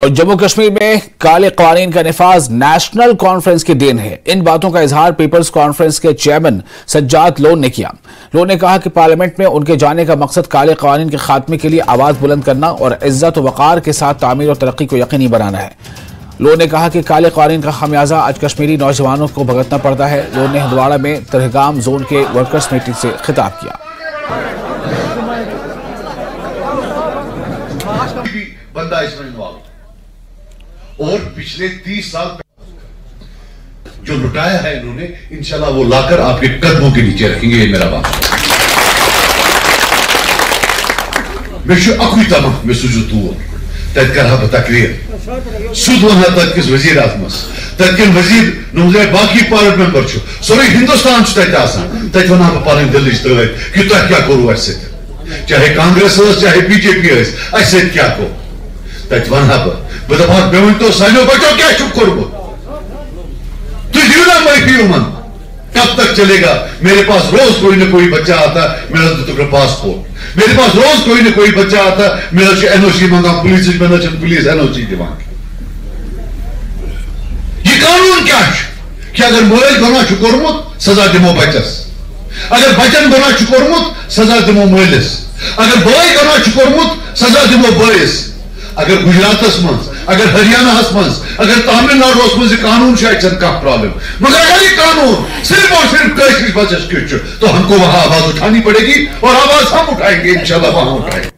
اور جموں کشمیر میں کالے قوانین کا نفاذ نیشنل کانفرنس کی دین ہے۔ ان باتوں کا اظہار پیپلز کانفرنس کے چیئرمین سجاد لون نے کیا۔ لون نے کہا کہ پارلیمنٹ میں ان کے جانے کا مقصد کالے قوانین کے خاتمے کے لیے آواز بلند کرنا اور عزت و وقار کے ساتھ تعمیر اور ترقی کو یقینی بنانا ہے۔ لون نے کہا کہ کالے قوانین کا خمیازہ آج کشمیری نوجوانوں کو بھگتنا پڑتا ہے۔ لون نے ہندواڑہ میں ترہگام زون کے ورکرز میٹنگ سے خطاب کیا۔ اور پچھلے 30 سال جو لٹایا ہے انہوں نے، انشاءاللہ وہ لا کر آپ کے قدموں کے نیچے رکھیں گے، یہ میرا بات۔ میں اکوی تمام میں سوچو تور تت کرہا بہ تقریر سود ونہا تت کس وزیر اعظمس تت کن وزیر نمزے باقی پارلیمنٹ ممبر چھو سورے ہندوستان چھو تت آسان تت ونہا بہ پنن دلچ ترٲیِتھ کہ تۄہہِ کیٛاہ کوٚروٕ اَسہِ سۭتۍ، چاہے کانگریس ٲس چاہے بی جے پی ٲسۍ، اَسہِ سۭتۍ کیٛاہ گوٚو تت ونہا بہ دپہا مےٚ ؤنۍتو سانیو بچو کیٛاہ چھُکھ کوٚرمُت، تُہۍ دِیِو نا معٲفی یِمن۔ کب تک چلے گا؟ میرے پاس روز کوئی نہ کوئی بچہ آتا میرا دِتُکھ نہٕ پاسپورٹ، میرے پاس روز کوئی نہ کوئی بچہ آتا میرا چھُ این او سی منگان پولیسٕچ، مےٚ نہ چھُنہٕ پولیس این او سی دِوان۔ یہ قانون کیا چھُ کہ اگر مٲلۍ گۄناہ چھُ کوٚرمُت سزا دِمو بچس، اگر بچن گۄناہ چھُ کوٚرمُت سزا دِمو مٲلِس، اگر بٲے گۄناہ چھُ کوٚرمُت سزا دِمو بٲیِس۔ اگر گجراتس منز، اگر ہریانہ منز، اگر تامل ناڈوس منز یہ قانون شاید چھنہ کانٛہہ پرابلم، مگر اگر یہ قانون صرف اور صرف کٲشرِس بچس کیُتھ چھُ تو ہم کو وہاں آواز اٹھانی پڑے گی اور آواز ہم اٹھائیں گے، انشاءاللہ وہاں اٹھائیں گے۔